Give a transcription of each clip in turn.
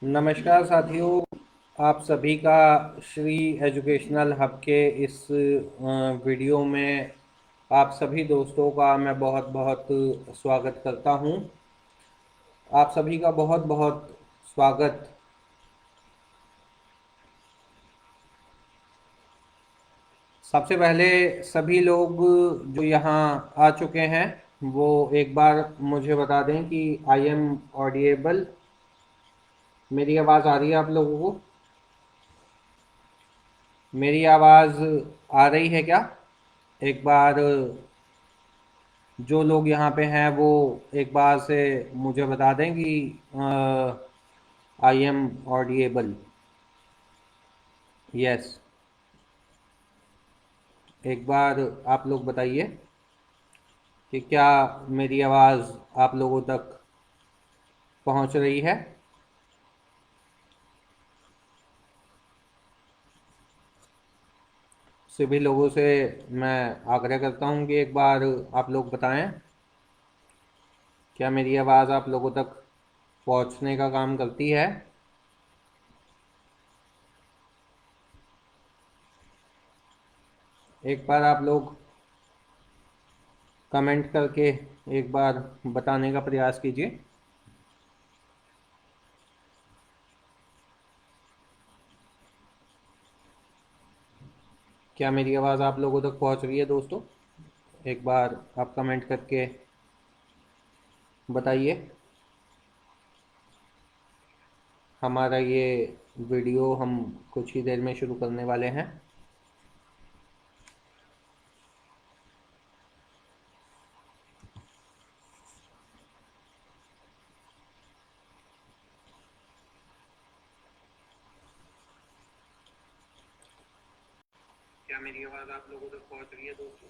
नमस्कार साथियों, आप सभी का श्री एजुकेशनल हब के इस वीडियो में आप सभी दोस्तों का मैं बहुत बहुत स्वागत करता हूं। आप सभी का बहुत बहुत स्वागत। सबसे पहले सभी लोग जो यहाँ आ चुके हैं वो एक बार मुझे बता दें कि आई एम ऑडिएबल। मेरी आवाज़ आ रही है आप लोगों को? मेरी आवाज़ आ रही है क्या? एक बार जो लोग यहाँ पे हैं वो एक बार से मुझे बता दें कि आई एम ऑडिएबल। यस, एक बार आप लोग बताइए कि क्या मेरी आवाज़ आप लोगों तक पहुँच रही है। सभी लोगों से मैं आग्रह करता हूँ कि एक बार आप लोग बताएं क्या मेरी आवाज़ आप लोगों तक पहुँचने का काम करती है। एक बार आप लोग कमेंट करके एक बार बताने का प्रयास कीजिए। क्या मेरी आवाज़ आप लोगों तक पहुँच रही है दोस्तों? एक बार आप कमेंट करके बताइए। हमारा ये वीडियो हम कुछ ही देर में शुरू करने वाले हैं। क्या मेरी आवाज़ आप लोगों तक पहुँच रही है दोस्तों?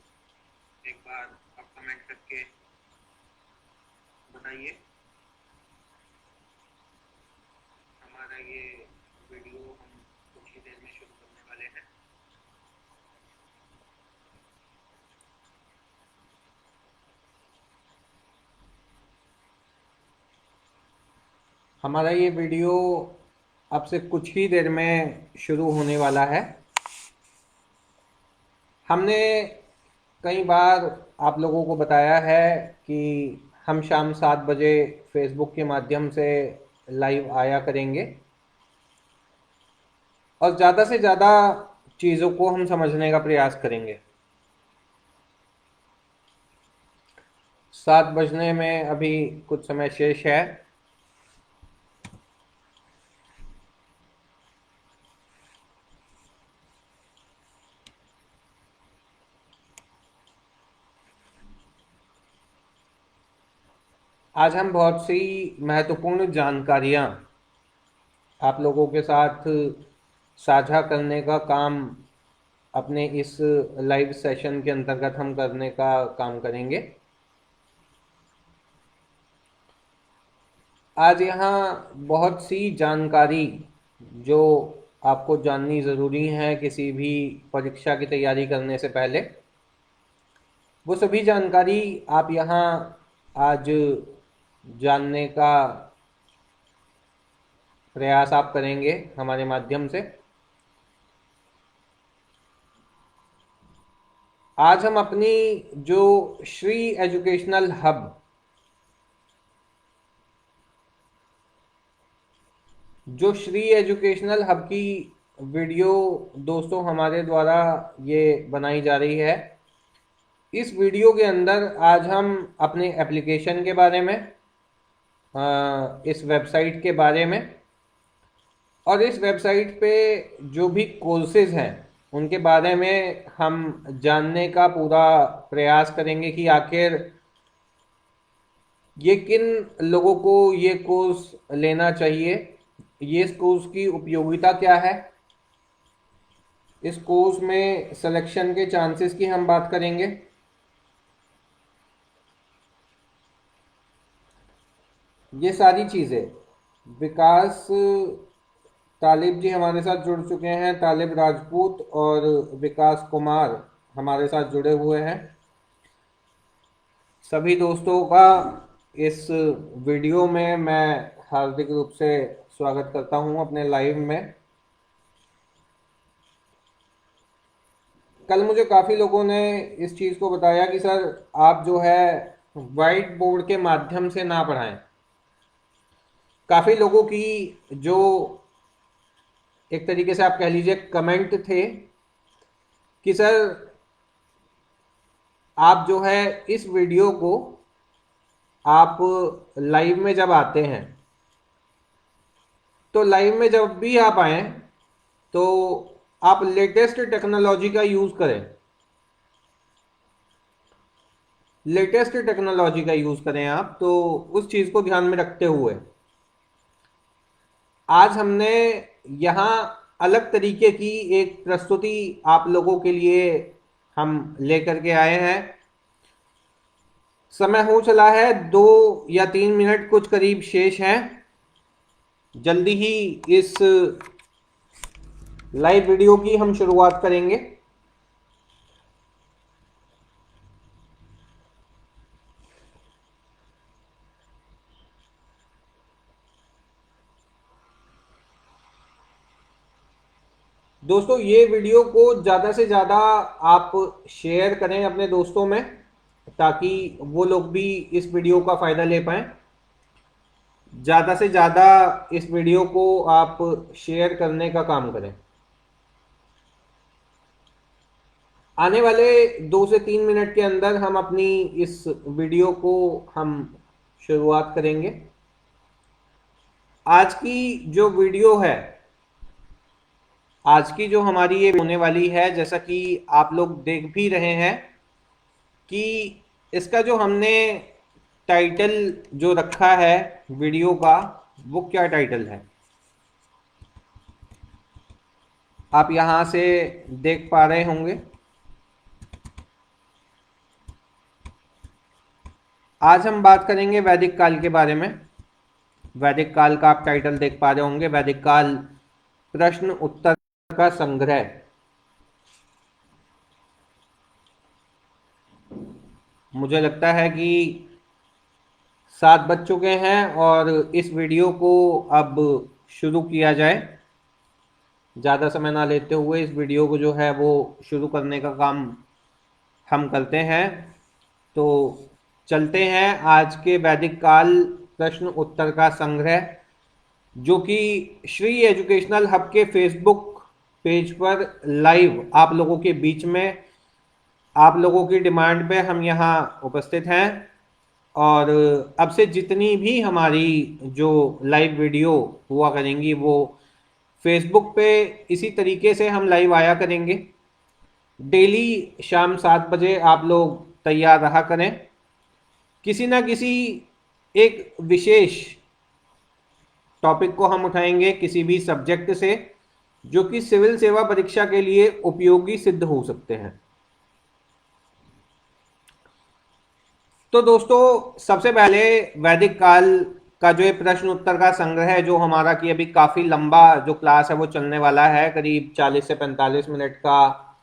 एक बार आप कमेंट करके बताइए। हमारा ये वीडियो हम कुछ ही देर में शुरू करने वाले हैं। हमारा ये वीडियो अब से कुछ ही देर में शुरू होने वाला है। हमने कई बार आप लोगों को बताया है कि हम शाम 7 बजे फेसबुक के माध्यम से लाइव आया करेंगे और ज़्यादा से ज़्यादा चीज़ों को हम समझने का प्रयास करेंगे। 7 बजने में अभी कुछ समय शेष है। आज हम बहुत सी महत्वपूर्ण जानकारियाँ आप लोगों के साथ साझा करने का काम अपने इस लाइव सेशन के अंतर्गत हम करने का काम करेंगे। आज यहाँ बहुत सी जानकारी जो आपको जाननी ज़रूरी है किसी भी परीक्षा की तैयारी करने से पहले, वो सभी जानकारी आप यहाँ आज जानने का प्रयास आप करेंगे हमारे माध्यम से। आज हम अपनी जो Shri educational hub Shri educational hub की वीडियो दोस्तों हमारे द्वारा ये बनाई जा रही है। इस वीडियो के अंदर आज हम अपने एप्लीकेशन के बारे में, इस वेबसाइट के बारे में और इस वेबसाइट पे जो भी कोर्सेज हैं उनके बारे में हम जानने का पूरा प्रयास करेंगे कि आखिर ये किन लोगों को ये कोर्स लेना चाहिए, ये इस कोर्स की उपयोगिता क्या है, इस कोर्स में सिलेक्शन के चांसेस की हम बात करेंगे। ये सारी चीज़ें विकास तालिब जी हमारे साथ जुड़ चुके हैं, तालिब राजपूत और विकास कुमार हमारे साथ जुड़े हुए हैं। सभी दोस्तों का इस वीडियो में मैं हार्दिक रूप से स्वागत करता हूं अपने लाइव में। कल मुझे काफ़ी लोगों ने इस चीज़ को बताया कि सर आप जो है वाइट बोर्ड के माध्यम से ना पढ़ाएं। काफ़ी लोगों की जो एक तरीके से आप कह लीजिए कमेंट थे कि सर आप जो है इस वीडियो को आप लाइव में जब आते हैं तो लाइव में जब भी आप आए तो आप लेटेस्ट टेक्नोलॉजी का यूज़ करें। लेटेस्ट टेक्नोलॉजी का यूज़ करें आप, तो उस चीज़ को ध्यान में रखते हुए आज हमने यहाँ अलग तरीके की एक प्रस्तुति आप लोगों के लिए हम लेकर के आए हैं। समय हो चला है 2 या 3 मिनट कुछ करीब शेष हैं। जल्दी ही इस लाइव वीडियो की हम शुरुआत करेंगे। दोस्तों ये वीडियो को ज़्यादा से ज़्यादा आप शेयर करें अपने दोस्तों में, ताकि वो लोग भी इस वीडियो का फ़ायदा ले पाएँ। ज़्यादा से ज़्यादा इस वीडियो को आप शेयर करने का काम करें। आने वाले 2 से 3 मिनट के अंदर हम अपनी इस वीडियो को हम शुरुआत करेंगे। आज की जो वीडियो है, आज की जो हमारी ये होने वाली है, जैसा कि आप लोग देख भी रहे हैं कि इसका जो हमने टाइटल जो रखा है वीडियो का, वो क्या टाइटल है आप यहाँ से देख पा रहे होंगे। आज हम बात करेंगे वैदिक काल के बारे में। वैदिक काल का आप टाइटल देख पा रहे होंगे, वैदिक काल प्रश्न उत्तर का संग्रह। मुझे लगता है कि 7 बज चुके हैं और इस वीडियो को अब शुरू किया जाए। ज़्यादा समय ना लेते हुए इस वीडियो को जो है वो शुरू करने का काम हम करते हैं। तो चलते हैं आज के वैदिक काल प्रश्न उत्तर का संग्रह, जो कि श्री एजुकेशनल हब के फेसबुक पेज पर लाइव आप लोगों के बीच में, आप लोगों की डिमांड पे हम यहाँ उपस्थित हैं। और अब से जितनी भी हमारी जो लाइव वीडियो हुआ करेंगी वो फेसबुक पे इसी तरीके से हम लाइव आया करेंगे। डेली शाम 7 बजे आप लोग तैयार रहा करें। किसी ना किसी एक विशेष टॉपिक को हम उठाएंगे किसी भी सब्जेक्ट से, जो कि सिविल सेवा परीक्षा के लिए उपयोगी सिद्ध हो सकते हैं। तो दोस्तों सबसे पहले वैदिक काल का जो ये प्रश्न उत्तर का संग्रह है, जो हमारा कि अभी काफ़ी लंबा जो क्लास है वो चलने वाला है, करीब 40 से 45 मिनट का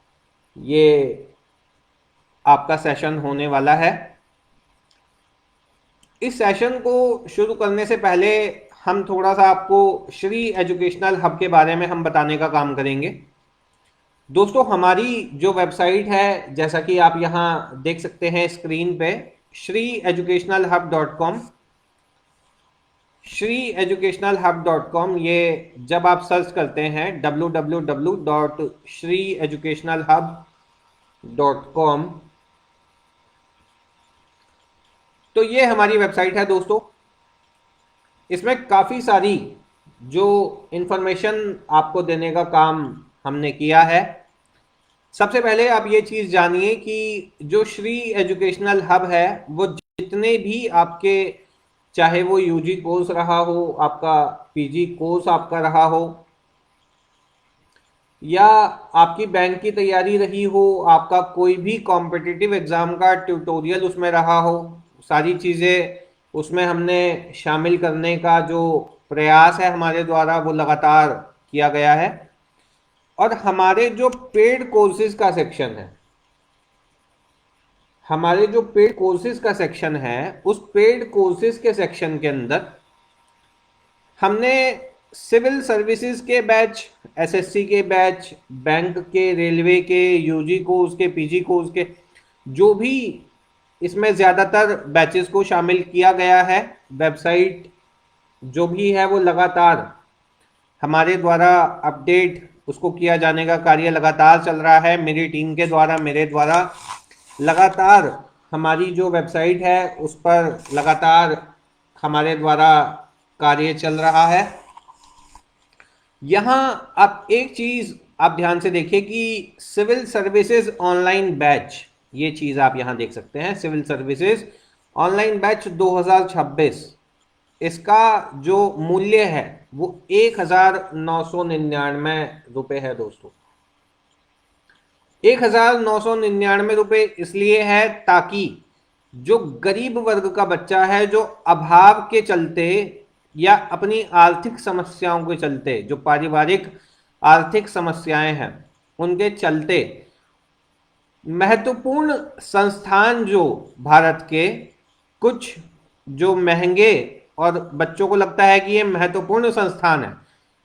ये आपका सेशन होने वाला है। इस सेशन को शुरू करने से पहले हम थोड़ा सा आपको श्री एजुकेशनल हब के बारे में हम बताने का काम करेंगे। दोस्तों हमारी जो वेबसाइट है, जैसा कि आप यहाँ देख सकते हैं स्क्रीन पे, shreeeducationalhub.com, shreeeducationalhub.com, ये जब आप सर्च करते हैं www.shreeeducationalhub.com, तो ये हमारी वेबसाइट है दोस्तों। इसमें काफ़ी सारी जो इन्फॉर्मेशन आपको देने का काम हमने किया है। सबसे पहले आप ये चीज़ जानिए कि जो श्री एजुकेशनल हब है वो जितने भी आपके, चाहे वो यूजी कोर्स रहा हो, आपका पीजी कोर्स आपका रहा हो, या आपकी बैंक की तैयारी रही हो, आपका कोई भी कॉम्पिटिटिव एग्ज़ाम का ट्यूटोरियल उसमें रहा हो, सारी चीज़ें उसमें हमने शामिल करने का जो प्रयास है हमारे द्वारा वो लगातार किया गया है। और हमारे जो पेड कोर्सेज का सेक्शन है, हमारे जो पेड कोर्सेज का सेक्शन है, उस पेड कोर्सेज के सेक्शन के अंदर हमने सिविल सर्विसेज के बैच, एसएससी के बैच, बैंक के, रेलवे के, यूजी कोर्स के, पीजी कोर्स के, जो भी इसमें ज़्यादातर बैचेस को शामिल किया गया है। वेबसाइट जो भी है वो लगातार हमारे द्वारा अपडेट उसको किया जाने का कार्य लगातार चल रहा है। मेरी टीम के द्वारा, मेरे द्वारा लगातार हमारी जो वेबसाइट है उस पर लगातार हमारे द्वारा कार्य चल रहा है। यहाँ आप एक चीज़ आप ध्यान से देखिए कि सिविल सर्विसेज ऑनलाइन बैच, ये चीज़ आप यहाँ देख सकते हैं, सिविल सर्विसेज ऑनलाइन बैच 2026, इसका जो मूल्य है वो 1999 है दोस्तों। 1999 इसलिए है ताकि जो गरीब वर्ग का बच्चा है, जो अभाव के चलते या अपनी आर्थिक समस्याओं के चलते, जो पारिवारिक आर्थिक समस्याएं हैं उनके चलते, महत्वपूर्ण संस्थान जो भारत के कुछ जो महंगे और बच्चों को लगता है कि ये महत्वपूर्ण संस्थान है,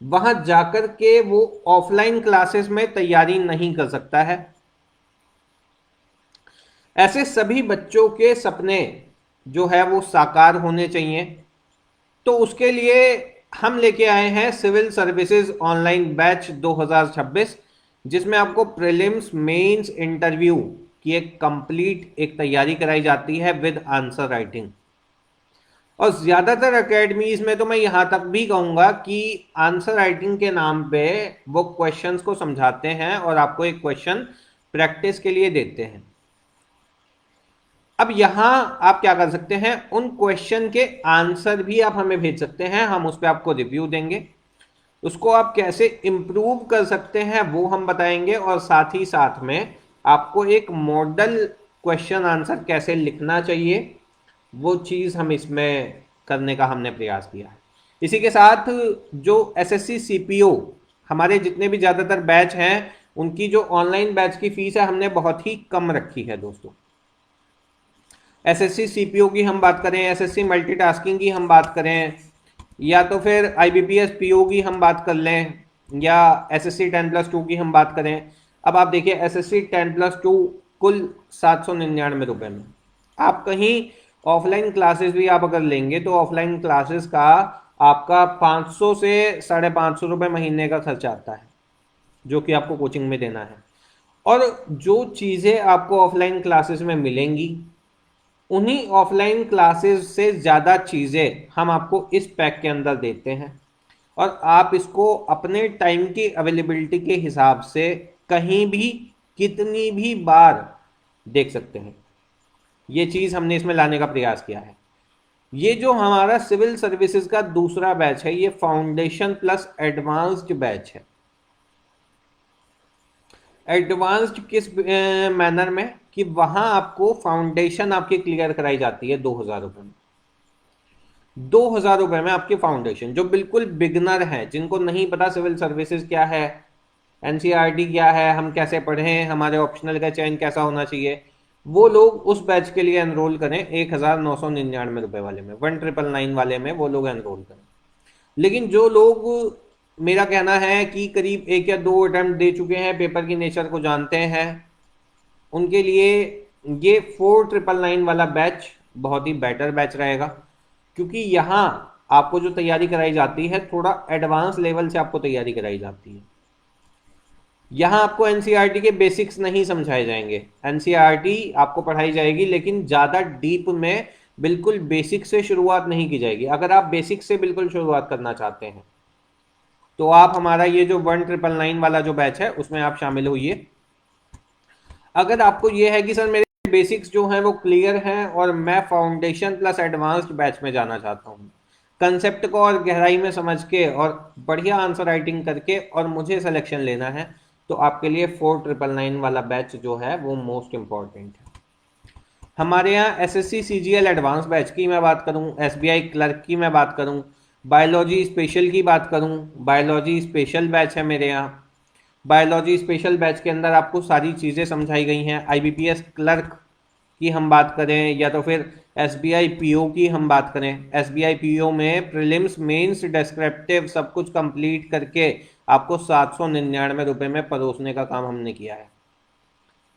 वहां जाकर के वो ऑफलाइन क्लासेस में तैयारी नहीं कर सकता है। ऐसे सभी बच्चों के सपने जो है वो साकार होने चाहिए। तो उसके लिए हम लेके आए हैं सिविल सर्विसेज ऑनलाइन बैच 2026, जिसमें आपको प्रीलिम्स, मेंस, इंटरव्यू की एक कंप्लीट एक तैयारी कराई जाती है विद आंसर राइटिंग। और ज़्यादातर अकेडमीज में तो मैं यहाँ तक भी कहूँगा कि आंसर राइटिंग के नाम पे वो क्वेश्चंस को समझाते हैं और आपको एक क्वेश्चन प्रैक्टिस के लिए देते हैं। अब यहाँ आप क्या कर सकते हैं, उन क्वेश्चन के आंसर भी आप हमें भेज सकते हैं, हम उस पर आपको रिव्यू देंगे। उसको आप कैसे इम्प्रूव कर सकते हैं वो हम बताएंगे, और साथ ही साथ में आपको एक मॉडल क्वेश्चन आंसर कैसे लिखना चाहिए वो चीज़ हम इसमें करने का हमने प्रयास किया है। इसी के साथ जो एसएससी सीपीओ हमारे जितने भी ज़्यादातर बैच हैं उनकी जो ऑनलाइन बैच की फीस है हमने बहुत ही कम रखी है दोस्तों। एसएससी सीपीओ की हम बात करें, एसएससी मल्टीटास्किंग की हम बात करें, या तो फिर आईबीपीएस पीओ की हम बात कर लें, या एसएससी 10+2 की हम बात करें। अब आप देखिए एसएससी 10+2 कुल 799 रुपये में, आप कहीं ऑफलाइन क्लासेस भी आप अगर लेंगे तो ऑफलाइन क्लासेस का आपका 500 से 550 रुपये महीने का खर्च आता है, जो कि आपको कोचिंग में देना है। और जो चीज़ें आपको ऑफलाइन क्लासेस में मिलेंगी उन्हीं ऑफलाइन क्लासेस से ज़्यादा चीज़ें हम आपको इस पैक के अंदर देते हैं, और आप इसको अपने टाइम की अवेलेबिलिटी के हिसाब से कहीं भी कितनी भी बार देख सकते हैं। ये चीज़ हमने इसमें लाने का प्रयास किया है। ये जो हमारा सिविल सर्विसेज का दूसरा बैच है ये फाउंडेशन प्लस एडवांस्ड बैच है। एडवांस्ड किस मैनर में कि वहां आपको फाउंडेशन आपकी क्लियर कराई जाती है 2000 रुपये में। 2000 रुपये में आपकी फाउंडेशन, जो बिल्कुल बिगनर हैं, जिनको नहीं पता सिविल सर्विसेज क्या है, एनसीईआरटी क्या है, हम कैसे पढ़ें, हमारे ऑप्शनल का चयन कैसा होना चाहिए, वो लोग उस बैच के लिए एनरोल करें 1999 रुपये वाले में, 1999 वाले में वो लोग एनरोल करें। लेकिन जो लोग, मेरा कहना है कि करीब 1 या 2 अटेम्प्ट दे चुके हैं, पेपर की नेचर को जानते हैं, उनके लिए ये 4999 वाला बैच बहुत ही बेटर बैच रहेगा, क्योंकि यहाँ आपको जो तैयारी कराई जाती है थोड़ा एडवांस लेवल से आपको तैयारी कराई जाती है। यहाँ आपको एनसीईआरटी के बेसिक्स नहीं समझाए जाएंगे, एनसीईआरटी आपको पढ़ाई जाएगी लेकिन ज़्यादा डीप में बिल्कुल बेसिक से शुरुआत नहीं की जाएगी। अगर आप बेसिक से बिल्कुल शुरुआत करना चाहते हैं तो आप हमारा ये जो 1999 वाला जो बैच है उसमें आप शामिल होइए। अगर आपको ये है कि सर मेरे बेसिक्स जो हैं वो क्लियर हैं और मैं फाउंडेशन प्लस एडवांस्ड बैच में जाना चाहता हूँ, कंसेप्ट को और गहराई में समझ के और बढ़िया आंसर राइटिंग करके और मुझे सिलेक्शन लेना है, तो आपके लिए 4999 वाला बैच जो है वो मोस्ट इम्पॉर्टेंट है। हमारे यहाँ एसएससी सीजीएल एडवांस बैच की मैं बात करूँ, एसबीआई क्लर्क की मैं बात करूँ, बायोलॉजी स्पेशल की बात करूँ, बायोलॉजी स्पेशल बैच है मेरे यहाँ। बायोलॉजी स्पेशल बैच के अंदर आपको सारी चीज़ें समझाई गई हैं। आईबीपीएस क्लर्क की हम बात करें या तो फिर SBI PO की हम बात करें, SBI PO में प्रीलिम्स मेंस डिस्क्रिप्टिव सब कुछ कंप्लीट करके आपको 799 रुपये में परोसने का काम हमने किया है।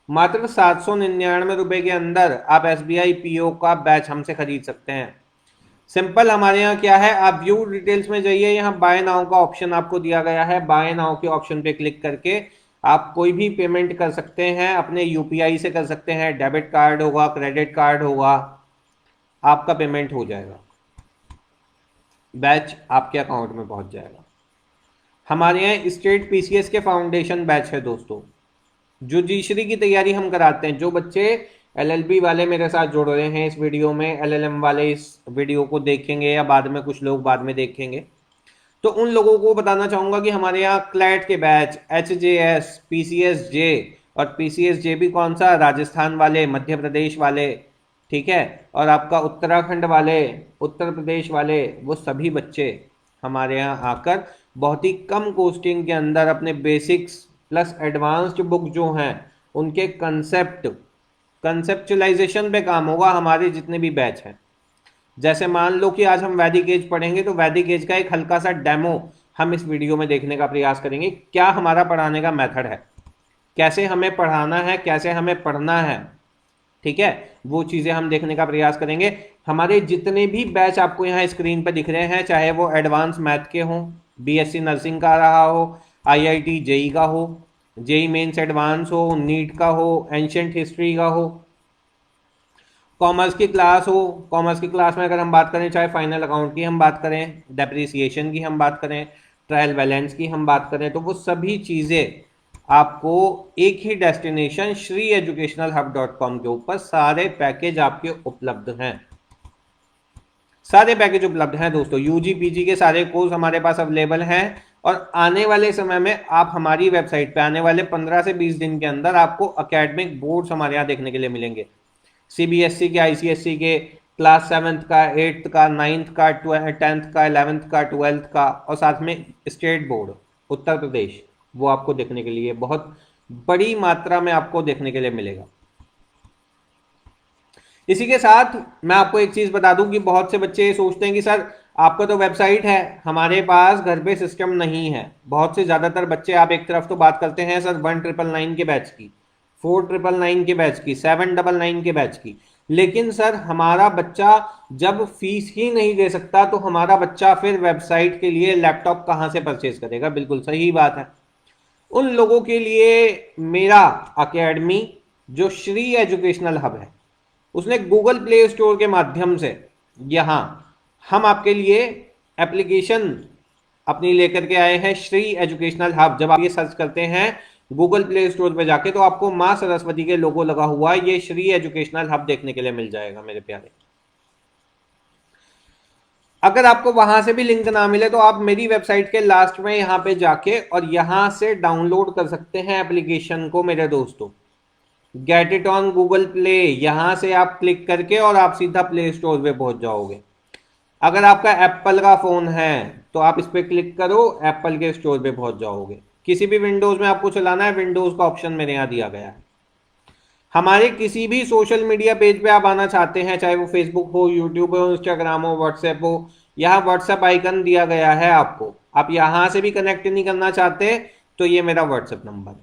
मात्र 799 रुपये के अंदर आप SBI PO का बैच हमसे खरीद सकते हैं। सिंपल हमारे यहाँ क्या है, आप व्यू डिटेल्स में जाइए, यहाँ बाय नाउ का ऑप्शन आपको दिया गया है। बाय नाउ के ऑप्शन पे क्लिक करके आप कोई भी पेमेंट कर सकते हैं, अपने UPI से कर सकते हैं, डेबिट कार्ड होगा, क्रेडिट कार्ड होगा, आपका पेमेंट हो जाएगा, बैच आपके अकाउंट में पहुंच जाएगा। हमारे यहाँ स्टेट PCS के फाउंडेशन बैच है दोस्तों, जुडिशरी की तैयारी हम कराते हैं। जो बच्चे LLB वाले मेरे साथ जुड़ रहे हैं इस वीडियो में, LLM वाले इस वीडियो को देखेंगे या बाद में कुछ लोग बाद में देखेंगे, तो उन लोगों को बताना चाहूँगा कि हमारे यहाँ क्लैट के बैच HJS, PCSJ और PCSJ भी कौन सा, राजस्थान वाले, मध्य प्रदेश वाले, ठीक है, और आपका उत्तराखंड वाले, उत्तर प्रदेश वाले, वो सभी बच्चे हमारे यहाँ आकर बहुत ही कम कॉस्टिंग के अंदर अपने बेसिक्स प्लस एडवांस्ड बुक जो हैं उनके कंसेप्चुलाइजेशन पे काम होगा हमारे जितने भी बैच हैं। जैसे मान लो कि आज हम वैदिक एज पढ़ेंगे, तो वैदिक एज का एक हल्का सा डेमो हम इस वीडियो में देखने का प्रयास करेंगे। क्या हमारा पढ़ाने का मेथड है, कैसे हमें पढ़ाना है, कैसे हमें पढ़ना है, ठीक है, वो चीज़ें हम देखने का प्रयास करेंगे। हमारे जितने भी बैच आपको यहाँ स्क्रीन पर दिख रहे हैं, चाहे वो एडवांस मैथ के हों, BSc नर्सिंग का रहा हो, IIT JEE का हो, JEE मेंस एडवांस हो, नीट का हो, एंशियंट हिस्ट्री का हो, कॉमर्स की क्लास हो, कॉमर्स की क्लास में अगर हम बात करें, चाहे फाइनल अकाउंट की हम बात करें, डेप्रिसिएशन की हम बात करें, ट्रायल बैलेंस की हम बात करें, तो वो सभी चीज़ें आपको एक ही डेस्टिनेशन shreeeducationalhub.com के ऊपर सारे पैकेज आपके उपलब्ध हैं। सारे पैकेज उपलब्ध हैं दोस्तों, UG PG के सारे कोर्स हमारे पास अवेलेबल हैं। और आने वाले समय में आप हमारी वेबसाइट पे आने वाले 15 से 20 दिन के अंदर आपको अकेडमिक बोर्ड्स हमारे यहाँ देखने के लिए मिलेंगे। CBSE के, ICSE के, क्लास 7th का, 8th का, 9th का, 10th का, 11th का, 12th का, और साथ में स्टेट बोर्ड उत्तर प्रदेश, वो आपको देखने के लिए बहुत बड़ी मात्रा में आपको देखने के लिए मिलेगा। इसी के साथ मैं आपको एक चीज बता दूं कि बहुत से बच्चे सोचते हैं कि सर आपका तो वेबसाइट है, हमारे पास घर पे सिस्टम नहीं है। बहुत से ज्यादातर बच्चे आप एक तरफ तो बात करते हैं सर 1999 के बैच की, 4999 के बैच की, 799 के बैच की, लेकिन सर हमारा बच्चा जब फीस ही नहीं दे सकता तो हमारा बच्चा फिर वेबसाइट के लिए लैपटॉप कहां से परचेज करेगा। बिल्कुल सही बात है। उन लोगों के लिए मेरा अकेडमी जो श्री एजुकेशनल हब है, उसने गूगल प्ले स्टोर के माध्यम से यहां हम आपके लिए एप्लीकेशन अपनी लेकर के आए हैं, श्री एजुकेशनल हब। जब आप ये सर्च करते हैं गूगल प्ले स्टोर पे जाके, तो आपको मां सरस्वती के लोगो लगा हुआ ये श्री एजुकेशनल हब देखने के लिए मिल जाएगा मेरे प्यारे। अगर आपको वहां से भी लिंक ना मिले तो आप मेरी वेबसाइट के लास्ट में यहां पे जाके और यहां से डाउनलोड कर सकते हैं एप्लीकेशन को मेरे दोस्तों। Get it on Google play, यहां से आप क्लिक करके और आप सीधा प्ले स्टोर पे पहुंच जाओगे। अगर आपका एप्पल का फोन है तो आप इस पर क्लिक करो, एप्पल के स्टोर पे पहुंच जाओगे। किसी भी विंडोज में आपको चलाना है, विंडोज का ऑप्शन मेरे यहां दिया गया है। हमारे किसी भी सोशल मीडिया पेज पे आप आना चाहते हैं, चाहे वो फेसबुक हो, यूट्यूब हो, इंस्टाग्राम हो, व्हाट्सएप हो, यहाँ व्हाट्सएप आइकन दिया गया है आपको। आप यहां से भी कनेक्ट नहीं करना चाहते तो ये मेरा व्हाट्सएप नंबर है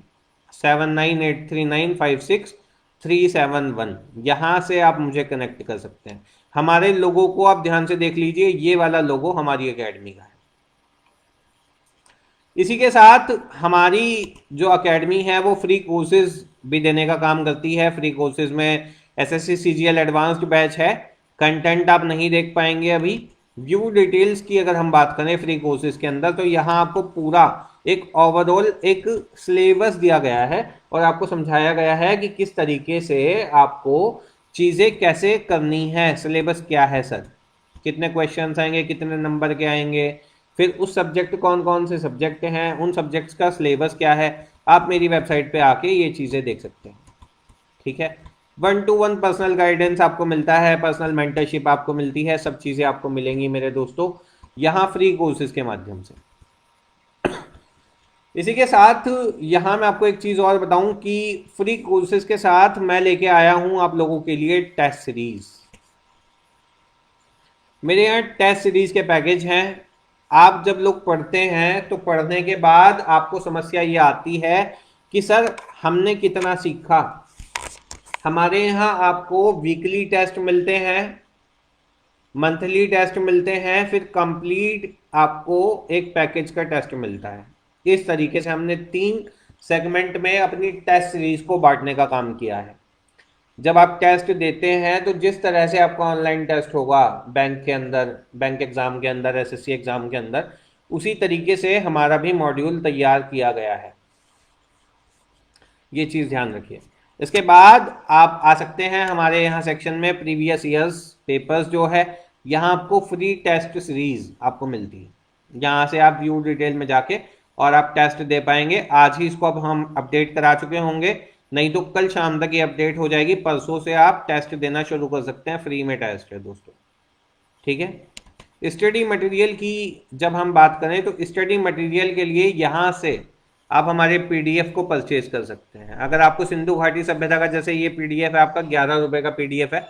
7983956371। यहां से आप मुझे कनेक्ट कर सकते हैं। हमारे लोगों को आप ध्यान से देख लीजिए, ये वाला लोगो हमारी एकेडमी का है। इसी के साथ हमारी जो एकेडमी है वो फ्री कोर्सेज भी देने का काम करती है। फ्री कोर्सेज में SSC CGL एडवांस्ड बैच है, कंटेंट आप नहीं देख पाएंगे अभी। व्यू डिटेल्स की अगर हम बात करें फ्री कोर्सेज के अंदर, तो यहाँ आपको पूरा एक ओवरऑल एक सिलेबस दिया गया है और आपको समझाया गया है कि किस तरीके से आपको चीज़ें कैसे करनी है। सिलेबस क्या है सर, कितने क्वेश्चंस आएंगे, कितने नंबर के आएंगे, फिर उस सब्जेक्ट कौन कौन से सब्जेक्ट हैं, उन सब्जेक्ट्स का सिलेबस क्या है, आप मेरी वेबसाइट पे आके ये चीज़ें देख सकते हैं। ठीक है, 1-to-1 पर्सनल गाइडेंस आपको मिलता है, पर्सनल मेंटरशिप आपको मिलती है, सब चीज़ें आपको मिलेंगी मेरे दोस्तों यहाँ फ्री कोर्सेज के माध्यम से। इसी के साथ यहाँ मैं आपको एक चीज़ और बताऊं कि फ्री कोर्सेज के साथ मैं लेके आया हूं आप लोगों के लिए टेस्ट सीरीज। मेरे यहाँ टेस्ट सीरीज के पैकेज हैं। आप जब लोग पढ़ते हैं तो पढ़ने के बाद आपको समस्या ये आती है कि सर हमने कितना सीखा। हमारे यहाँ आपको वीकली टेस्ट मिलते हैं, मंथली टेस्ट मिलते हैं, फिर कंप्लीट आपको एक पैकेज का टेस्ट मिलता है। इस तरीके से हमने 3 सेगमेंट में अपनी टेस्ट सीरीज को बांटने का काम किया है। जब आप टेस्ट देते हैं तो जिस तरह से आपका ऑनलाइन टेस्ट होगा बैंक के अंदर, बैंक एग्जाम के अंदर, एसएससी एग्जाम के अंदर, उसी तरीके से हमारा भी मॉड्यूल तैयार किया गया है। ये चीज़ ध्यान रखिए। इसके बाद आप आ सकते हैं हमारे यहाँ सेक्शन में प्रीवियस ईयर्स पेपर्स जो है, यहाँ आपको फ्री टेस्ट सीरीज आपको मिलती है। यहाँ से आप व्यू डिटेल में जाके और आप टेस्ट दे पाएंगे। आज ही इसको अब हम अपडेट करा चुके होंगे, नहीं तो कल शाम तक ये अपडेट हो जाएगी। परसों से आप टेस्ट देना शुरू कर सकते हैं, फ्री में टेस्ट है दोस्तों, ठीक है। स्टडी मटेरियल की जब हम बात करें तो स्टडी मटेरियल के लिए यहाँ से आप हमारे पीडीएफ को परचेज कर सकते हैं। अगर आपको सिंधु घाटी सभ्यता का, जैसे ये पीडीएफ है आपका 11 रुपये का पीडीएफ है,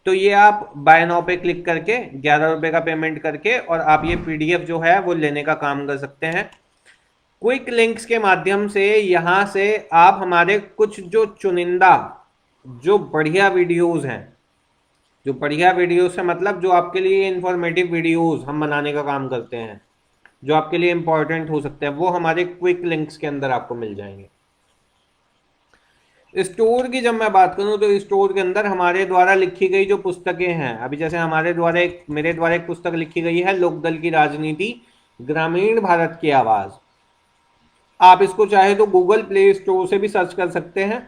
तो ये आप बाय नाउ पे क्लिक करके 11 रुपये का पेमेंट करके और आप ये पीडीएफ जो है वो लेने का काम कर सकते हैं। क्विक लिंक्स के माध्यम से यहाँ से आप हमारे कुछ जो चुनिंदा जो बढ़िया वीडियोस हैं, जो बढ़िया वीडियोस है मतलब जो आपके लिए इंफॉर्मेटिव वीडियोस हम बनाने का काम करते हैं, जो आपके लिए इंपॉर्टेंट हो सकते हैं, वो हमारे क्विक लिंक्स के अंदर आपको मिल जाएंगे। स्टोर की जब मैं बात करूं तो स्टोर के अंदर हमारे द्वारा लिखी गई जो पुस्तकें हैं, अभी जैसे मेरे द्वारा एक पुस्तक लिखी गई है, लोकदल की राजनीति, ग्रामीण भारत की आवाज। आप इसको चाहे तो गूगल प्ले स्टोर से भी सर्च कर सकते हैं,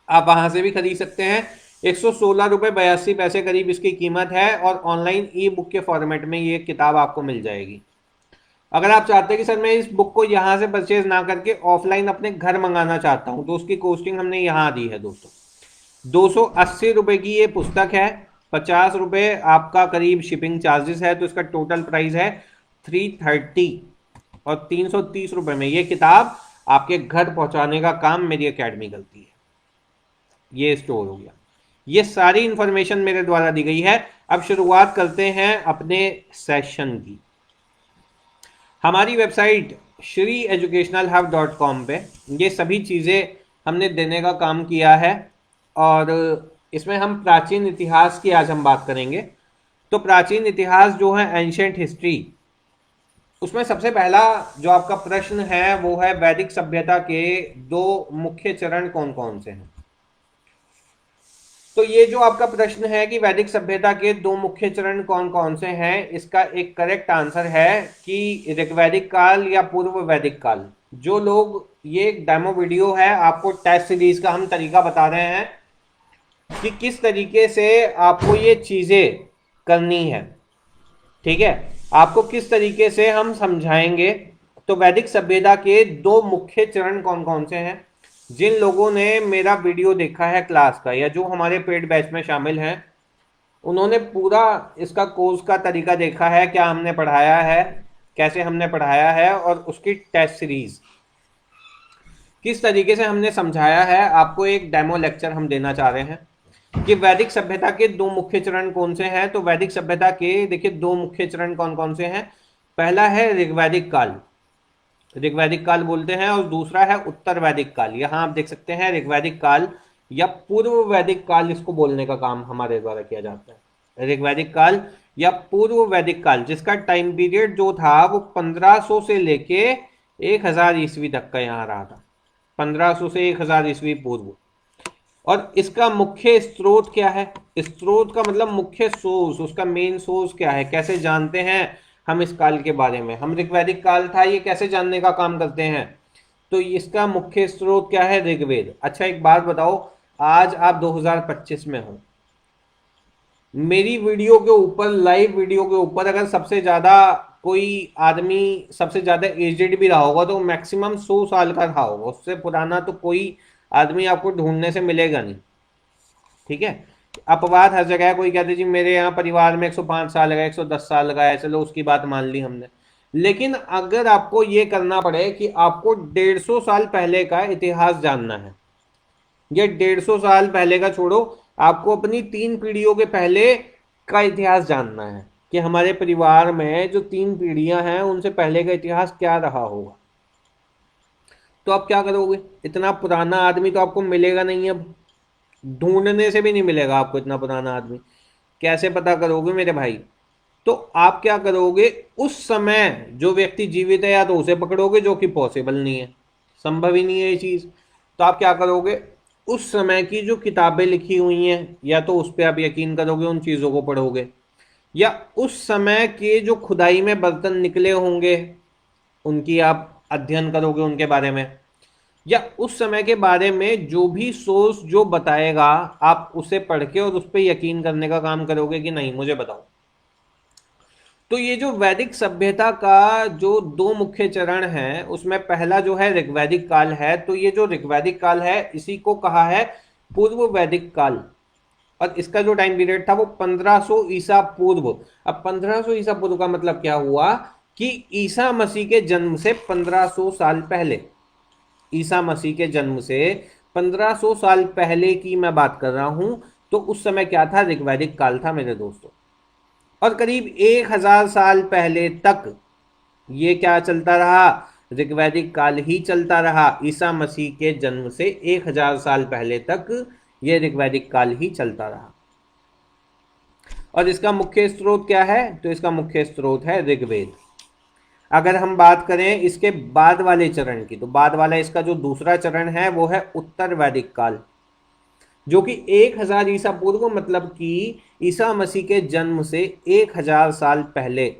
आप वहां से भी खरीद सकते हैं। 116 रुपये 82 पैसे करीब इसकी कीमत है और ऑनलाइन ई बुक के फॉर्मेट में ये किताब आपको मिल जाएगी। अगर आप चाहते हैं कि सर मैं इस बुक को यहाँ से परचेज ना करके ऑफलाइन अपने घर मंगाना चाहता हूँ, तो उसकी कॉस्टिंग हमने यहाँ दी है दोस्तों। 280 रुपये की ये पुस्तक है, 50 रुपये आपका करीब शिपिंग चार्जेस है, तो इसका टोटल प्राइस है 330 और 330 रुपये में ये किताब आपके घर पहुंचाने का काम मेरी एकेडमी करती है। ये स्टोर हो गया, ये सारी इंफॉर्मेशन मेरे द्वारा दी गई है। अब शुरुआत करते हैं अपने सेशन की। हमारी वेबसाइट shreeeducationalhub.com पे ये सभी चीज़ें हमने देने का काम किया है और इसमें हम प्राचीन इतिहास की आज हम बात करेंगे। तो प्राचीन इतिहास जो है, एंशिएंट हिस्ट्री, उसमें सबसे पहला जो आपका प्रश्न है वो है वैदिक सभ्यता के 2 मुख्य चरण कौन कौन से हैं। तो ये जो आपका प्रश्न है कि वैदिक सभ्यता के 2 मुख्य चरण कौन कौन से हैं, इसका एक करेक्ट आंसर है कि ऋग्वैदिक काल या पूर्व वैदिक काल। जो लोग, ये एक डेमो वीडियो है, आपको टेस्ट सीरीज का हम तरीका बता रहे हैं कि किस तरीके से आपको ये चीजें करनी है, ठीक है, आपको किस तरीके से हम समझाएंगे। तो वैदिक सभ्यता के 2 मुख्य चरण कौन कौन से हैं। जिन लोगों ने मेरा वीडियो देखा है क्लास का या जो हमारे पेड बैच में शामिल हैं, उन्होंने पूरा इसका कोर्स का तरीका देखा है, क्या हमने पढ़ाया है, कैसे हमने पढ़ाया है और उसकी टेस्ट सीरीज किस तरीके से हमने समझाया है। आपको एक डेमो लेक्चर हम देना चाह रहे हैं कि वैदिक सभ्यता के 2 मुख्य चरण कौन से हैं। तो वैदिक सभ्यता के देखिए 2 मुख्य चरण कौन कौन से हैं। पहला है ऋग्वैदिक काल, ऋग्वैदिक काल बोलते हैं, और दूसरा है उत्तर वैदिक काल। यहाँ आप देख सकते हैं ऋग्वैदिक काल या पूर्व वैदिक काल, इसको बोलने का काम हमारे द्वारा किया जाता है। ऋग्वैदिक काल या पूर्व वैदिक काल, जिसका टाइम पीरियड जो था वो 1500 से लेके 1000 ईस्वी तक का यहाँ रहा था, 1500 से 1000 ईस्वी पूर्व। और इसका मुख्य स्रोत क्या है, स्रोत का मतलब मुख्य सोर्स, उसका मेन सोर्स क्या है, कैसे जानते हैं हम इस काल के बारे में। हम ऋग्वैदिक काल था ये कैसे जानने का काम करते हैं, तो इसका मुख्य स्रोत क्या है, ऋग्वेद। अच्छा एक बात बताओ, आज आप 2025 में हो, मेरी वीडियो के ऊपर, लाइव वीडियो के ऊपर अगर सबसे ज्यादा कोई आदमी सबसे ज्यादा एजेड भी रहा होगा तो मैक्सिमम 100 साल का रहा होगा, उससे पुराना तो कोई आदमी आपको ढूंढने से मिलेगा नहीं, ठीक है। अपवाद हर जगह है, कोई कहते जी मेरे यहाँ परिवार में 105 साल का, 110 साल का है, चलो उसकी बात मान ली हमने, लेकिन अगर आपको ये करना पड़े कि आपको 150 साल पहले का इतिहास जानना है, ये 150 साल पहले का छोड़ो, आपको अपनी 3 पीढ़ियों के पहले का इतिहास जानना है कि हमारे परिवार में जो 3 पीढ़ियां हैं उनसे पहले का इतिहास क्या रहा होगा, तो आप क्या करोगे? इतना पुराना आदमी तो आपको मिलेगा नहीं, अब ढूंढने से भी नहीं मिलेगा आपको इतना पुराना आदमी। कैसे पता करोगे मेरे भाई? तो आप क्या करोगे, उस समय जो व्यक्ति जीवित है या तो उसे पकड़ोगे, जो कि पॉसिबल नहीं है, संभव ही नहीं है ये चीज। तो आप क्या करोगे, उस समय की जो किताबें लिखी हुई हैं या तो उस पर आप यकीन करोगे, उन चीजों को पढ़ोगे, या उस समय के जो खुदाई में बर्तन निकले होंगे उनकी आप अध्ययन करोगे, उनके बारे में, या उस समय के बारे में जो भी सोर्स जो बताएगा आप उसे पढ़ के और उस पर यकीन करने का काम करोगे कि नहीं मुझे बताओ। तो ये जो वैदिक सभ्यता का जो 2 मुख्य चरण हैं उसमें पहला जो है ऋग्वैदिक काल है। तो ये जो ऋग्वैदिक काल है इसी को कहा है पूर्व वैदिक काल, और इसका जो टाइम पीरियड था वो 1500 ईसा पूर्व। अब 1500 ईसा पूर्व का मतलब क्या हुआ कि ईसा मसीह के जन्म से 1500 साल पहले, ईसा मसीह के जन्म से 1500 साल पहले की मैं बात कर रहा हूं। तो उस समय क्या था, ऋग्वैदिक काल था मेरे दोस्तों। और करीब 1000 साल पहले तक ये क्या चलता रहा, ऋग्वैदिक काल ही चलता रहा। ईसा मसीह के जन्म से 1000 साल पहले तक ये ऋग्वैदिक काल ही चलता रहा। और इसका मुख्य स्रोत क्या है, तो इसका मुख्य स्रोत है ऋग्वेद। अगर हम बात करें इसके बाद वाले चरण की, तो बाद वाला इसका जो दूसरा चरण है वो है उत्तर वैदिक काल, जो कि 1000 ईसा पूर्व मतलब कि ईसा मसीह के जन्म से 1000 साल पहले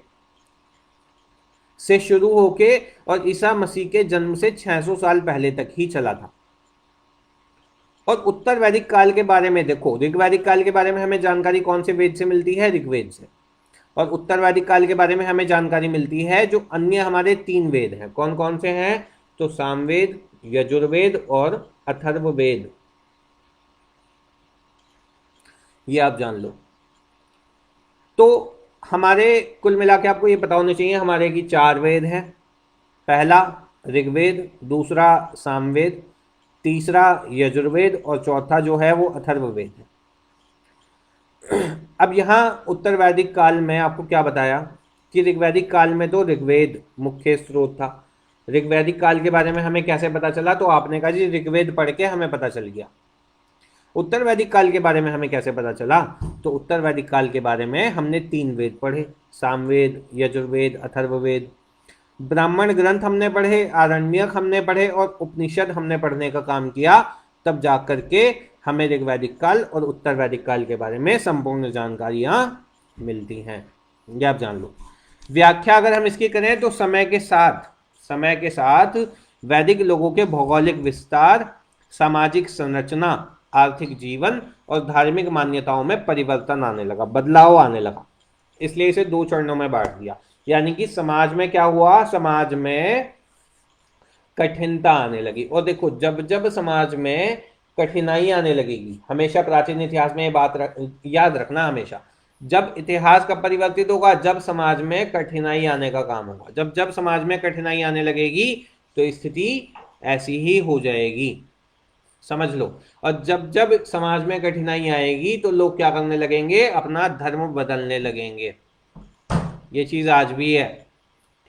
से शुरू होके और ईसा मसीह के जन्म से 600 साल पहले तक ही चला था। और उत्तर वैदिक काल के बारे में देखो, ऋग्वैदिक काल के बारे में हमें जानकारी कौन से वेद से मिलती है, ऋग्वेद से। और उत्तर वैदिक काल के बारे में हमें जानकारी मिलती है जो अन्य हमारे 3 वेद हैं। कौन कौन से हैं, तो सामवेद, यजुर्वेद और अथर्ववेद, ये आप जान लो। तो हमारे कुल मिला के आपको ये पता होना चाहिए हमारे की 4 वेद हैं। पहला ऋग्वेद, दूसरा सामवेद, तीसरा यजुर्वेद और चौथा जो है वो अथर्ववेद है। अब यहाँ उत्तर वैदिक काल में आपको क्या बताया कि ऋग्वैदिक काल में तो ऋग्वेद मुख्य स्रोत था। ऋग्वैदिक काल के बारे में हमें कैसे पता चला, तो आपने कहा जी ऋग्वेद पढ़ के हमें पता चल गया। उत्तर वैदिक काल के बारे में हमें कैसे पता चला, तो उत्तर वैदिक काल के बारे में हमने 3 वेद पढ़े, सामवेद, यजुर्वेद, अथर्ववेद। ब्राह्मण ग्रंथ हमने पढ़े, आरण्यक हमने पढ़े और उपनिषद हमने पढ़ने का काम किया, तब जाकर के हमें ऋग्वैदिक काल और उत्तर वैदिक काल के बारे में संपूर्ण जानकारियां मिलती हैं। ये आप जान लो। व्याख्या अगर हम इसकी करें तो समय के साथ वैदिक लोगों के भौगोलिक विस्तार, सामाजिक संरचना, आर्थिक जीवन और धार्मिक मान्यताओं में परिवर्तन आने लगा, बदलाव आने लगा। इसलिए इसे 2 चरणों में बांट दिया। यानी कि समाज में क्या हुआ, समाज में कठिनता आने लगी। और देखो जब जब समाज में कठिनाई आने लगेगी, हमेशा प्राचीन इतिहास में ये बात याद रखना हमेशा, जब इतिहास कब परिवर्तित होगा, जब समाज में कठिनाई आने का काम होगा। जब जब समाज में कठिनाई आने लगेगी तो स्थिति ऐसी ही हो जाएगी, समझ लो। और जब जब समाज में कठिनाई आएगी तो लोग क्या करने लगेंगे, अपना धर्म बदलने लगेंगे। ये चीज आज भी है,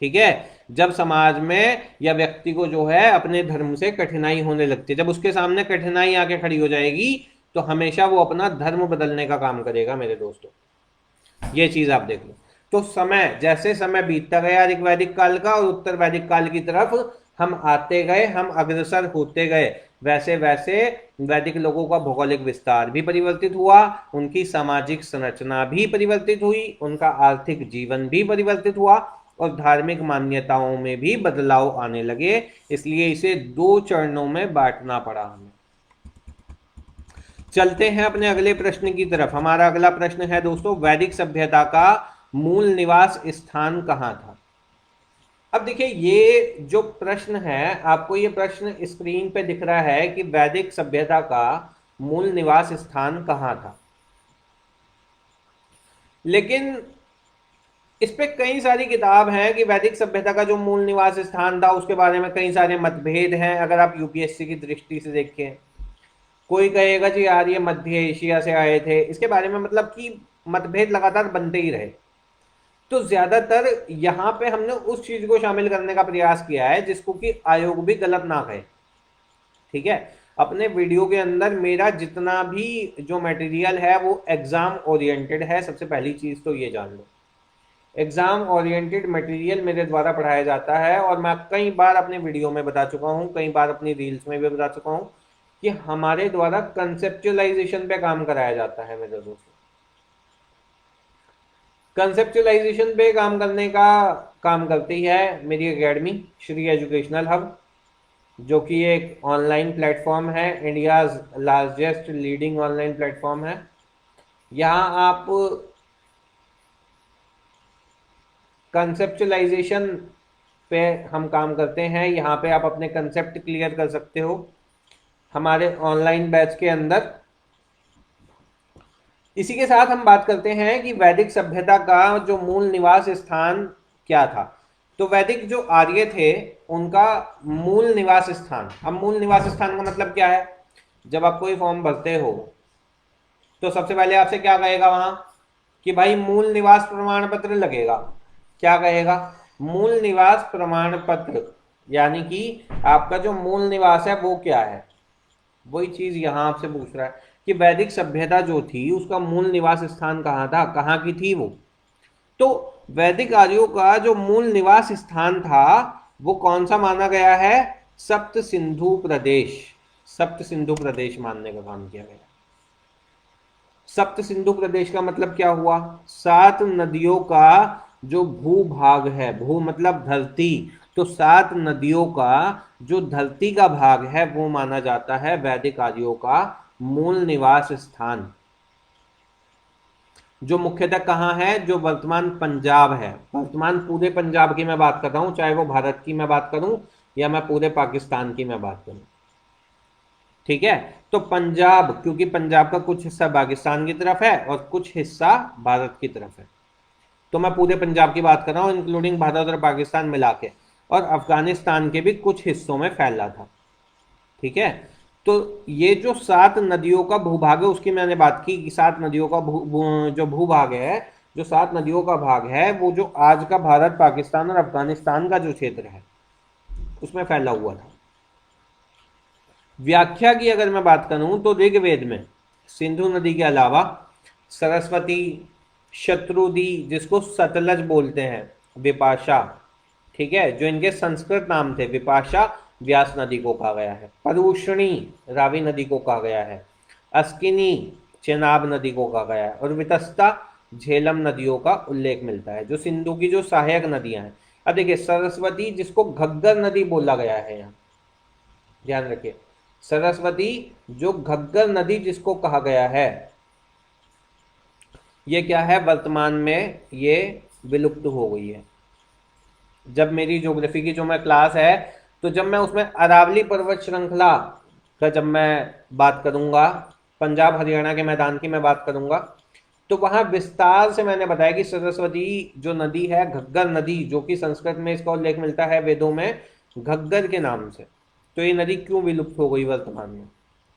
ठीक है। जब समाज में या व्यक्ति को जो है अपने धर्म से कठिनाई होने लगती है, जब उसके सामने कठिनाई आके खड़ी हो जाएगी तो हमेशा वो अपना धर्म बदलने का काम करेगा मेरे दोस्तों। ये चीज आप देख लो। तो समय, जैसे समय बीतता गया ऋग्वैदिक काल का और उत्तर वैदिक काल की तरफ हम आते गए, हम अग्रसर होते गए, वैसे वैसे वैदिक लोगों का भौगोलिक विस्तार भी परिवर्तित हुआ, उनकी सामाजिक संरचना भी परिवर्तित हुई, उनका आर्थिक जीवन भी परिवर्तित हुआ और धार्मिक मान्यताओं में भी बदलाव आने लगे। इसलिए इसे 2 चरणों में बांटना पड़ा हमें। चलते हैं अपने अगले प्रश्न की तरफ। हमारा अगला प्रश्न है दोस्तों, वैदिक सभ्यता का मूल निवास स्थान कहाँ था। अब देखिए ये जो प्रश्न है, आपको ये प्रश्न स्क्रीन पे दिख रहा है कि वैदिक सभ्यता का मूल निवास स्थान कहाँ था। लेकिन इस पे कई सारी किताब हैं कि वैदिक सभ्यता का जो मूल निवास स्थान था उसके बारे में कई सारे मतभेद हैं। अगर आप यूपीएससी की दृष्टि से देखें, कोई कहेगा जी यार ये मध्य एशिया से आए थे, इसके बारे में मतलब कि मतभेद लगातार बनते ही रहे। तो ज्यादातर यहाँ पे हमने उस चीज को शामिल करने का प्रयास किया है जिसको कि आयोग भी गलत ना कहे। ठीक है, अपने वीडियो के अंदर मेरा जितना भी जो मटेरियल है वो एग्जाम ओरिएंटेड है। सबसे पहली चीज तो ये जान लो, एग्जाम ओरिएंटेड मटेरियल मेरे द्वारा पढ़ाया जाता है। और मैं कई बार अपने वीडियो में बता चुका हूँ, कई बार अपनी रील्स में भी बता चुका हूँ कि हमारे द्वारा कंसेप्चुअलाइजेशन पे काम कराया जाता है मेरे दोस्तों। कंसेप्चुअलाइजेशन पे काम करने का काम करती है मेरी एकेडमी श्री एजुकेशनल हब, जो कि एक ऑनलाइन प्लेटफॉर्म है, India's largest leading online platform है। यहाँ आप कंसेप्चुअलाइजेशन पे हम काम करते हैं। यहाँ पे आप अपने कंसेप्ट क्लियर कर सकते हो हमारे ऑनलाइन बैच के अंदर। इसी के साथ हम बात करते हैं कि वैदिक सभ्यता का जो मूल निवास स्थान क्या था। तो वैदिक जो आर्य थे उनका मूल निवास स्थान, अब मूल निवास स्थान का मतलब क्या है? जब आप कोई फॉर्म भरते हो तो सबसे पहले आपसे क्या कहेगा वहां कि भाई मूल निवास प्रमाण पत्र लगेगा। क्या कहेगा? मूल निवास प्रमाण पत्र, यानी कि आपका जो मूल निवास है वो क्या है। वही चीज यहां आपसे पूछ रहा है कि वैदिक सभ्यता जो थी उसका मूल निवास स्थान कहाँ था, कहाँ की थी वो। तो वैदिक आर्यों का जो मूल निवास स्थान था वो कौन सा माना गया है? सप्त सिंधु प्रदेश। सप्त सिंधु प्रदेश मानने का काम किया गया। सप्त सिंधु प्रदेश का मतलब क्या हुआ? 7 नदियों का जो भूभाग है, भू मतलब धरती, तो 7 नदियों का जो धरती का भाग है वो माना जाता है वैदिक आर्यों का मूल निवास स्थान, जो मुख्यतः कहाँ है? जो वर्तमान पंजाब है। वर्तमान पूरे पंजाब की मैं बात कर रहा हूं, चाहे वो भारत की मैं बात करूं या मैं पूरे पाकिस्तान की मैं बात करूं। ठीक है, तो पंजाब, क्योंकि पंजाब का कुछ हिस्सा पाकिस्तान की तरफ है और कुछ हिस्सा भारत की तरफ है, तो मैं पूरे पंजाब की बात कर रहा हूं इंक्लूडिंग भारत और पाकिस्तान मिला के, और अफगानिस्तान के भी कुछ हिस्सों में फैला था। ठीक है, तो ये जो 7 नदियों का भूभाग है उसकी मैंने बात की कि 7 नदियों का जो भूभाग है, जो 7 नदियों का भाग है वो जो आज का भारत, पाकिस्तान और अफगानिस्तान का जो क्षेत्र है उसमें फैला हुआ था। व्याख्या की अगर मैं बात करूं तो ऋग्वेद में सिंधु नदी के अलावा सरस्वती, शत्रुदी जिसको सतलज बोलते हैं, विपाशा, ठीक है, जो इनके संस्कृत नाम थे, विपाशा व्यास नदी को कहा गया है, परूषणी रावी नदी को कहा गया है, अस्किनी चेनाब नदी को कहा गया है, और वितस्ता झेलम नदियों का उल्लेख मिलता है, जो सिंधु की जो सहायक नदियां हैं। अब देखिए सरस्वती जिसको घग्गर नदी बोला गया है, यहाँ ध्यान रखिए, सरस्वती जो घग्गर नदी जिसको कहा गया है, ये क्या है? वर्तमान में ये विलुप्त हो गई है। जब मेरी ज्योग्राफी की जो मैं क्लास है, तो जब मैं उसमें अरावली पर्वत श्रृंखला का जब मैं बात करूंगा, पंजाब हरियाणा के मैदान की मैं बात करूंगा, तो वहां विस्तार से मैंने बताया कि सरस्वती जो नदी है, घग्गर नदी, जो कि संस्कृत में इसका उल्लेख मिलता है वेदों में घग्गर के नाम से, तो ये नदी क्यों विलुप्त हो गई वर्तमान में,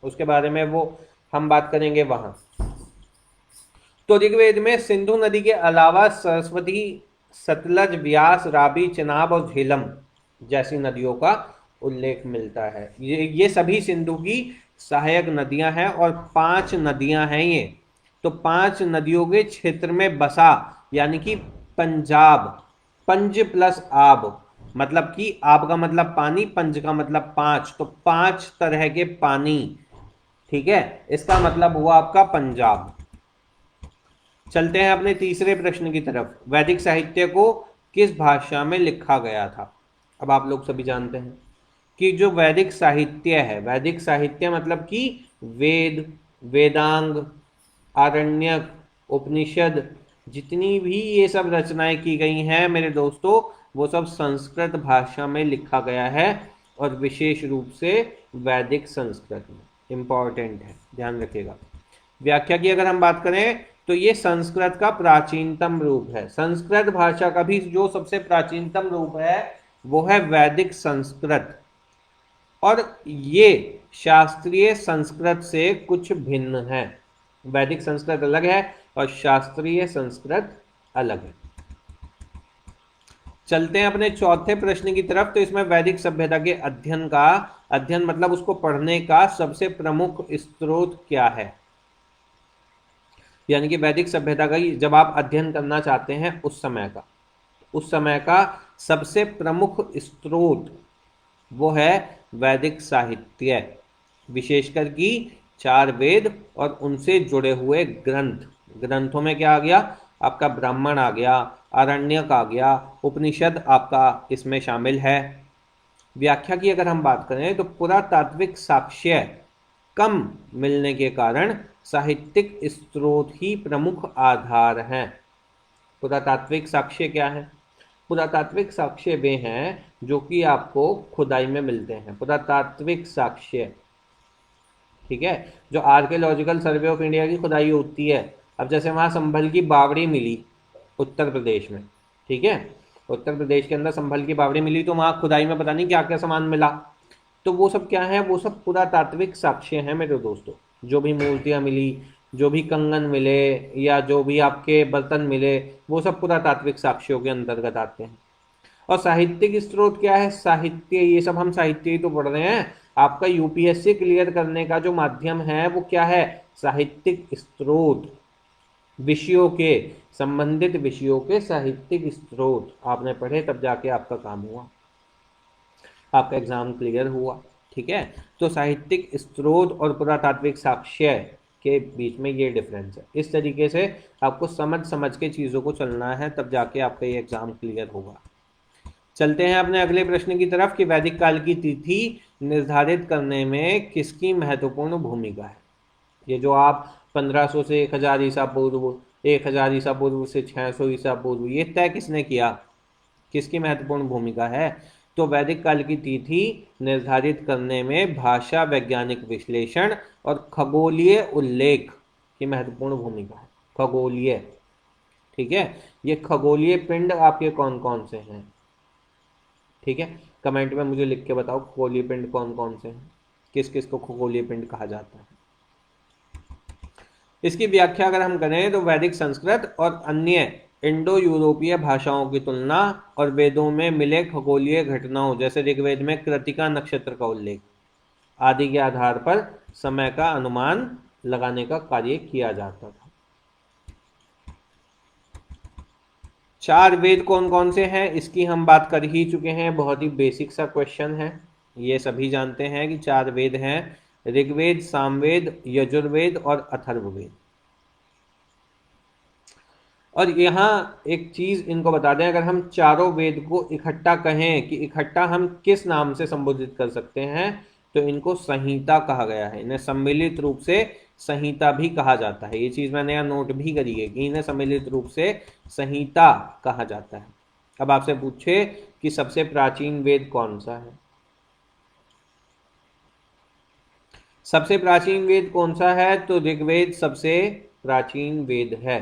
उसके बारे में वो हम बात करेंगे वहां। तो ऋग्वेद में सिंधु नदी के अलावा सरस्वती, सतलज, व्यास, रावी, चेनाब और झेलम जैसी नदियों का उल्लेख मिलता है। ये सभी सिंधु की सहायक नदियां हैं और 5 नदियां हैं ये। तो 5 नदियों के क्षेत्र में बसा, यानी कि पंजाब, पंज प्लस आब, मतलब कि आब का मतलब पानी, पंज का मतलब 5, तो 5 तरह के पानी। ठीक है, इसका मतलब हुआ आपका पंजाब। चलते हैं अपने तीसरे प्रश्न की तरफ। वैदिक साहित्य को किस भाषा में लिखा गया था? अब आप लोग सभी जानते हैं कि जो वैदिक साहित्य है, वैदिक साहित्य मतलब कि वेद, वेदांग, आरण्यक, उपनिषद, जितनी भी ये सब रचनाएं की गई हैं मेरे दोस्तों, वो सब संस्कृत भाषा में लिखा गया है, और विशेष रूप से वैदिक संस्कृत में। इंपॉर्टेंट है, ध्यान रखिएगा। व्याख्या की अगर हम बात करें तो ये संस्कृत का प्राचीनतम रूप है। संस्कृत भाषा का भी जो सबसे प्राचीनतम रूप है वो है वैदिक संस्कृत, और ये शास्त्रीय संस्कृत से कुछ भिन्न है। वैदिक संस्कृत अलग है और शास्त्रीय संस्कृत अलग है। चलते हैं अपने चौथे प्रश्न की तरफ। तो इसमें वैदिक सभ्यता के अध्ययन मतलब उसको पढ़ने का सबसे प्रमुख स्रोत क्या है, यानी कि वैदिक सभ्यता का जब आप अध्ययन करना चाहते हैं उस समय का सबसे प्रमुख स्रोत वो है वैदिक साहित्य, विशेषकर कि 4 वेद और उनसे जुड़े हुए ग्रंथों में क्या आ गया, आपका ब्राह्मण आ गया, आरण्यक आ गया, उपनिषद आपका इसमें शामिल है। व्याख्या की अगर हम बात करें तो पुरातात्विक साक्ष्य कम मिलने के कारण साहित्यिक स्रोत ही प्रमुख आधार हैं। पुरातात्विक साक्ष्य क्या है? पुरातात्विक साक्ष्य वे हैं जो कि आपको खुदाई में मिलते हैं। पुरातात्विक साक्ष्य, ठीक है, जो आर्कियोलॉजिकल सर्वे ऑफ इंडिया की खुदाई होती है। अब जैसे वहाँ संभल की बावड़ी मिली उत्तर प्रदेश में, ठीक है, उत्तर प्रदेश के अंदर संभल की बावड़ी मिली, तो वहाँ खुदाई में पता नहीं क्या क्या सामान मिला। तो वो सब क्या है? वो सब पुरातात्विक साक्ष्य हैं मेरे दोस्तों। जो भी मूर्तियाँ मिली, जो भी कंगन मिले या जो भी आपके बर्तन मिले, वो सब पुरातात्विक साक्ष्यों के अंतर्गत आते हैं। और साहित्यिक स्रोत क्या है? साहित्य, ये सब हम साहित्य ही तो पढ़ रहे हैं। आपका यूपीएससी क्लियर करने का जो माध्यम है वो क्या है? साहित्यिक स्रोत, विषयों के, संबंधित विषयों के साहित्यिक स्रोत आपने पढ़े तब जाके आपका काम हुआ, आपका एग्जाम क्लियर हुआ, ठीक है। तो साहित्यिक स्रोत और पुरातात्विक साक्ष्य के बीच में ये डिफरेंस है। इस तरीके से आपको समझ के चीज़ों को चलना है, तब जाके आपका ये एग्जाम क्लियर होगा। चलते हैं अपने अगले प्रश्न की तरफ कि वैदिक काल की तिथि निर्धारित करने में किसकी महत्वपूर्ण भूमिका है। ये जो आप 1500 से 1000 ईसा पूर्व, 1000 ईसा पूर्व से 600 ईसा पूर्व, ये तय किसने किया? किसकी महत्वपूर्ण भूमिका है? तो वैदिक काल की तिथि निर्धारित करने में भाषा वैज्ञानिक विश्लेषण और खगोलीय उल्लेख की महत्वपूर्ण भूमिका है। खगोलीय, ठीक है, ये खगोलीय पिंड आपके कौन कौन से हैं, ठीक है, कमेंट में मुझे लिख के बताओ खगोलीय पिंड कौन कौन से हैं, किस किस को खगोलीय पिंड कहा जाता है। इसकी व्याख्या अगर हम करें तो वैदिक संस्कृत और अन्य इंडो यूरोपीय भाषाओं की तुलना और वेदों में मिले खगोलीय घटनाओं जैसे ऋग्वेद में कृतिका नक्षत्र का उल्लेख आदि के आधार पर समय का अनुमान लगाने का कार्य किया जाता था। 4 वेद कौन कौन से हैं इसकी हम बात कर ही चुके हैं, बहुत ही बेसिक सा क्वेश्चन है, ये सभी जानते हैं कि 4 वेद हैं, ऋग्वेद, सामवेद, यजुर्वेद और अथर्ववेद। और यहाँ एक चीज इनको बता दें, अगर हम चारों वेद को इकट्ठा कहें कि इकट्ठा हम किस नाम से संबोधित कर सकते हैं, तो इनको संहिता कहा गया है। इन्हें सम्मिलित रूप से संहिता भी कहा जाता है। ये चीज मैंने यहाँ नोट भी करी है कि इन्हें सम्मिलित रूप से संहिता कहा जाता है। अब आपसे पूछे कि सबसे प्राचीन वेद कौन सा है, सबसे प्राचीन वेद कौन सा है? तो ऋग्वेद सबसे प्राचीन वेद है।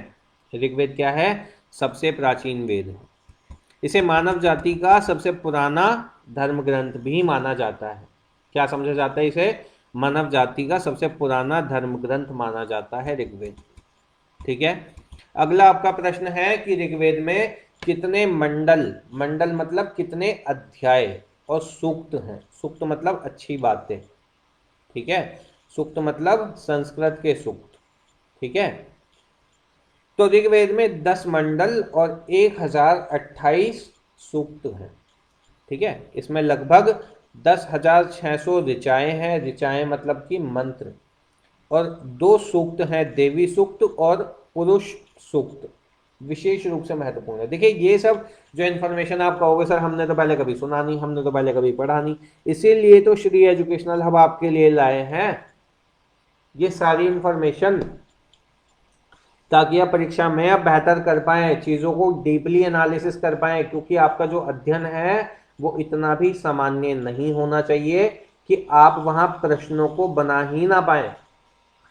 ऋग्वेद क्या है? सबसे प्राचीन वेद है। इसे मानव जाति का सबसे पुराना धर्म ग्रंथ भी माना जाता है। क्या समझा जाता है इसे? मानव जाति का सबसे पुराना धर्म ग्रंथ माना जाता है ऋग्वेद, ठीक है। अगला आपका प्रश्न है कि ऋग्वेद में कितने मंडल मतलब कितने अध्याय और सूक्त हैं। सूक्त मतलब अच्छी बातें, ठीक है, सूक्त मतलब संस्कृत के सूक्त, ठीक है। तो ऋग्वेद में 10 मंडल और 1028 सूक्त हैं, ठीक है। इसमें लगभग 10,600 ऋचाएं हैं, ऋचाएं मतलब कि मंत्र, और 2 सूक्त हैं, देवी सूक्त और पुरुष सूक्त, विशेष रूप से महत्वपूर्ण है। देखिए ये सब जो इन्फॉर्मेशन आप कहोगे सर हमने तो पहले कभी सुना नहीं, हमने तो पहले कभी पढ़ा नहीं, इसीलिए तो श्री एजुकेशनल हब आपके लिए लाए हैं ये सारी इंफॉर्मेशन, ताकि आप परीक्षा में आप बेहतर कर पाएं, चीज़ों को डीपली एनालिसिस कर पाएं, क्योंकि आपका जो अध्ययन है वो इतना भी सामान्य नहीं होना चाहिए कि आप वहां प्रश्नों को बना ही ना पाएं।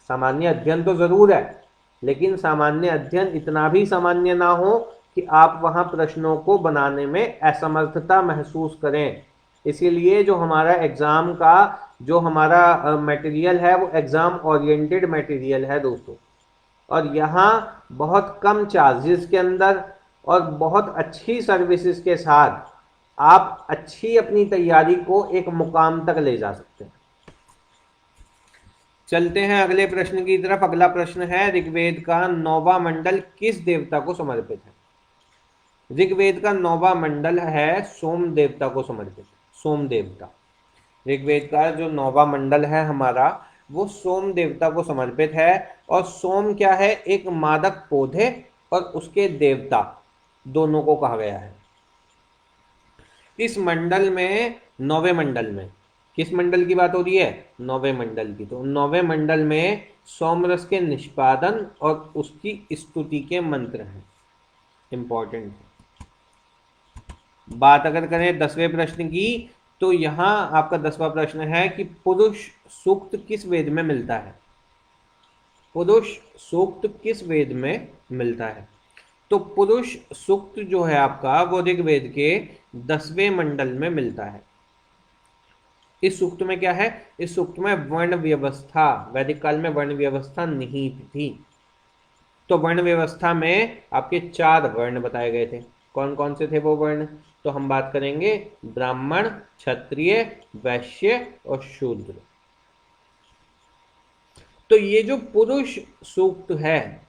सामान्य अध्ययन तो जरूर है, लेकिन सामान्य अध्ययन इतना भी सामान्य ना हो कि आप वहां प्रश्नों को बनाने में असमर्थता महसूस करें। इसीलिए जो हमारा एग्जाम का जो हमारा मटेरियल है वो एग्जाम ओरिएंटेड मटेरियल है दोस्तों, और यहाँ बहुत कम चार्जेस के अंदर और बहुत अच्छी सर्विसेज के साथ आप अच्छी अपनी तैयारी को एक मुकाम तक ले जा सकते हैं। चलते हैं अगले प्रश्न की तरफ। अगला प्रश्न है, ऋग्वेद का 9वां मंडल किस देवता को समर्पित है? ऋग्वेद का 9वां मंडल है सोम देवता को समर्पित। सोम देवता, ऋग्वेद का जो 9वां मंडल है हमारा वो सोम देवता को समर्पित है। और सोम क्या है? एक मादक पौधे और उसके देवता दोनों को कहा गया है। इस मंडल में, 9वें मंडल में, किस मंडल की बात हो रही है? 9वें मंडल की। तो 9वें मंडल में सोमरस के निष्पादन और उसकी स्तुति के मंत्र हैं, इंपॉर्टेंट है। बात अगर करें 10वें प्रश्न की, तो यहां आपका 10वां प्रश्न है कि पुरुष सूक्त किस वेद में मिलता है? पुरुष सूक्त किस वेद में मिलता है? तो पुरुष सूक्त जो है आपका वो ऋग्वेद के 10वें मंडल में मिलता है। इस सूक्त में क्या है? इस सूक्त में वर्ण व्यवस्था, वैदिक काल में वर्ण व्यवस्था निहित थी। तो वर्ण व्यवस्था में आपके 4 वर्ण बताए गए थे। कौन कौन से थे वो वर्ण? तो हम बात करेंगे ब्राह्मण, क्षत्रिय, वैश्य और शूद्र। तो ये जो पुरुष सूक्त है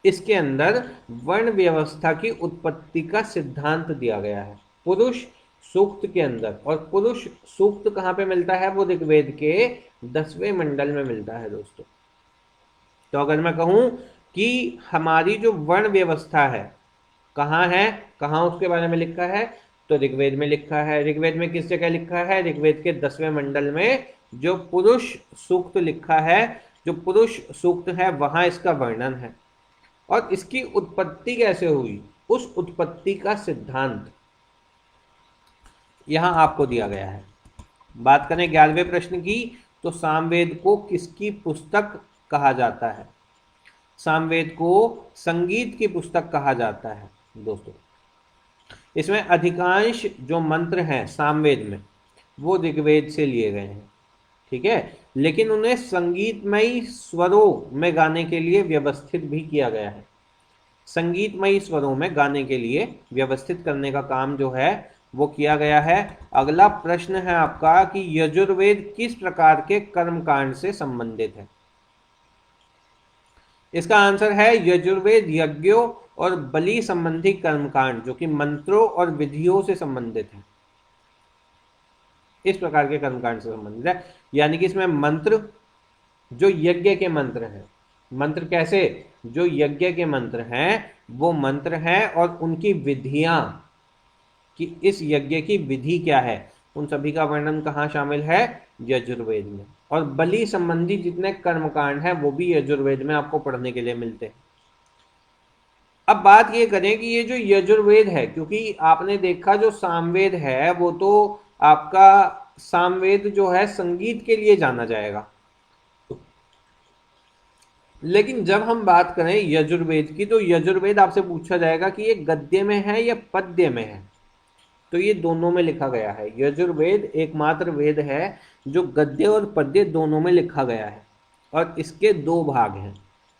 इसके अंदर वर्ण व्यवस्था की उत्पत्ति का सिद्धांत दिया गया है पुरुष सूक्त के अंदर। और पुरुष सूक्त कहां पे मिलता है? वो ऋग्वेद के 10वें मंडल में मिलता है दोस्तों। तो अगर मैं कहूं कि हमारी जो वर्ण व्यवस्था है कहाँ है, कहाँ उसके बारे में लिखा है, तो ऋग्वेद में लिखा है। ऋग्वेद में किस जगह लिखा है? ऋग्वेद के 10वें मंडल में जो पुरुष सूक्त लिखा है, जो पुरुष सूक्त है वहां इसका वर्णन है। और इसकी उत्पत्ति कैसे हुई, उस उत्पत्ति का सिद्धांत यहां आपको दिया गया है। बात करें 11वें प्रश्न की, तो सामवेद को किसकी पुस्तक कहा जाता है? सामवेद को संगीत की पुस्तक कहा जाता है दोस्तों। इसमें अधिकांश जो मंत्र हैं सामवेद में वो ऋग्वेद से लिए गए हैं, ठीक है, लेकिन उन्हें संगीतमयी स्वरों में गाने के लिए व्यवस्थित भी किया गया है। संगीतमयी स्वरों में गाने के लिए व्यवस्थित करने का काम जो है वो किया गया है। अगला प्रश्न है आपका कि यजुर्वेद किस प्रकार के कर्मकांड से संबंधित है? इसका आंसर है यजुर्वेद यज्ञों और बलि संबंधी कर्मकांड जो कि मंत्रों और विधियों से संबंधित है। इस प्रकार के कर्मकांड से संबंधित है, यानी कि इसमें मंत्र जो यज्ञ के मंत्र हैं, मंत्र कैसे? जो यज्ञ के मंत्र हैं वो मंत्र हैं और उनकी विधियां, कि इस यज्ञ की विधि क्या है, उन सभी का वर्णन कहाँ शामिल है? यजुर्वेद में। और बलि संबंधी जितने कर्मकांड हैं वो भी यजुर्वेद में आपको पढ़ने के लिए मिलते हैं। अब बात ये करें कि ये जो यजुर्वेद है, क्योंकि आपने देखा जो सामवेद है वो तो आपका सामवेद जो है संगीत के लिए जाना जाएगा, लेकिन जब हम बात करें यजुर्वेद की तो यजुर्वेद आपसे पूछा जाएगा कि ये गद्य में है या पद्य में है। तो ये दोनों में लिखा गया है। यजुर्वेद एकमात्र वेद है जो गद्य और पद्य दोनों में लिखा गया है, और इसके 2 भाग हैं,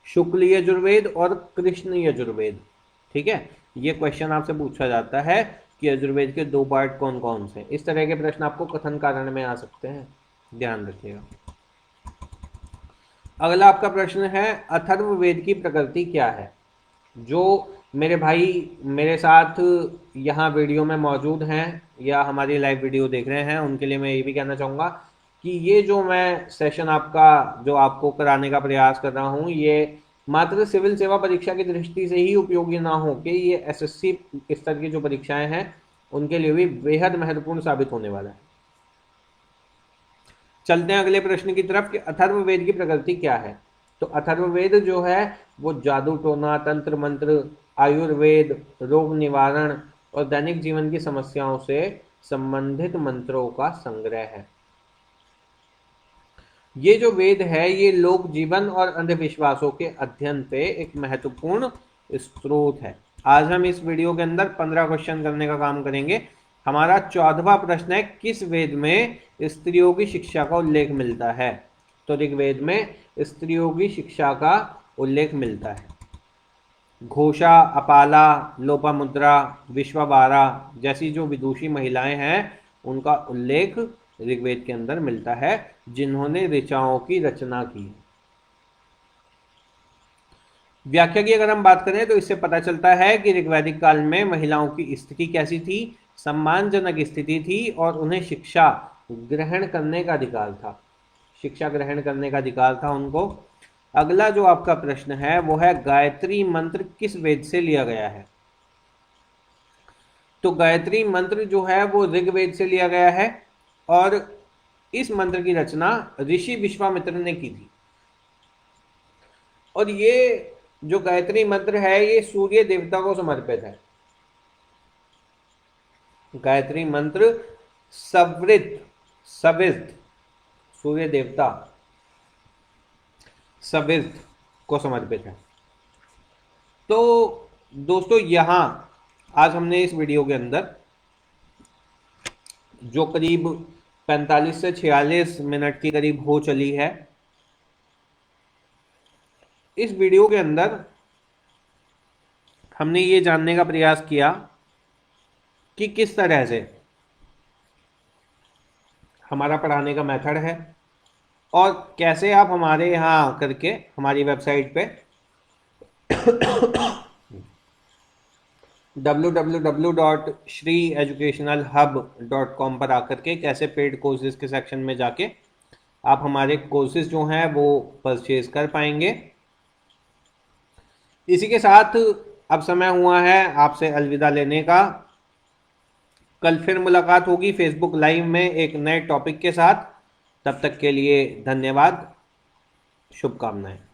शुक्ल यजुर्वेद और कृष्ण यजुर्वेद, ठीक है। ये क्वेश्चन आपसे पूछा जाता है कि यजुर्वेद के 2 पार्ट कौन कौन से। इस तरह के प्रश्न आपको कथन कारण में आ सकते हैं, ध्यान रखिएगा। अगला आपका प्रश्न है, अथर्ववेद की प्रकृति क्या है? जो मेरे भाई मेरे साथ यहाँ वीडियो में मौजूद हैं या हमारी लाइव वीडियो देख रहे हैं उनके लिए मैं ये भी कहना चाहूँगा कि ये जो मैं सेशन आपका जो आपको कराने का प्रयास कर रहा हूँ ये मात्र सिविल सेवा परीक्षा की दृष्टि से ही उपयोगी ना हो कि ये एसएससी स्तर की जो परीक्षाएं हैं उनके लिए भी बेहद महत्वपूर्ण साबित होने वाला है। चलते हैं अगले प्रश्न की तरफ कि अथर्ववेद की प्रकृति क्या है। तो अथर्ववेद जो है वो जादू टोना, तंत्र मंत्र, आयुर्वेद, रोग निवारण और दैनिक जीवन की समस्याओं से संबंधित मंत्रों का संग्रह है। ये जो वेद है ये लोक जीवन और अंधविश्वासों के अध्ययन पे एक महत्वपूर्ण स्रोत है। आज हम इस वीडियो के अंदर 15 क्वेश्चन करने का काम करेंगे। हमारा 14वां प्रश्न है, किस वेद में स्त्रियों की शिक्षा का उल्लेख मिलता है? तो ऋग्वेद में स्त्रियों की शिक्षा का उल्लेख मिलता है। घोषा, अपाला, लोपामुद्रा, विश्ववारा जैसी जो विदुषी महिलाएं हैं उनका उल्लेख ऋग्वेद के अंदर मिलता है, जिन्होंने ऋचाओं की रचना की। व्याख्या की अगर हम बात करें तो इससे पता चलता है कि ऋग्वैदिक काल में महिलाओं की स्थिति कैसी थी, सम्मानजनक स्थिति थी और उन्हें शिक्षा ग्रहण करने का अधिकार था। शिक्षा ग्रहण करने का अधिकार था उनको। अगला जो आपका प्रश्न है वो है, गायत्री मंत्र किस वेद से लिया गया है? तो गायत्री मंत्र जो है वो ऋग्वेद से लिया गया है और इस मंत्र की रचना ऋषि विश्वामित्र ने की थी। और ये जो गायत्री मंत्र है ये सूर्य देवता को समर्पित है। गायत्री मंत्र सवित सूर्य देवता सवित को समर्पित है। तो दोस्तों यहां आज हमने इस वीडियो के अंदर जो करीब 45 से 46 मिनट की करीब हो चली है, इस वीडियो के अंदर हमने ये जानने का प्रयास किया कि किस तरह से हमारा पढ़ाने का मेथड है और कैसे आप हमारे यहाँ करके हमारी वेबसाइट पे www.shrieeducationalhub.com पर आकर के कैसे पेड कोर्सेज के सेक्शन में जाके आप हमारे कोर्सेज जो हैं वो परचेज कर पाएंगे। इसी के साथ अब समय हुआ है आपसे अलविदा लेने का। कल फिर मुलाकात होगी फेसबुक लाइव में एक नए टॉपिक के साथ। तब तक के लिए धन्यवाद, शुभकामनाएं।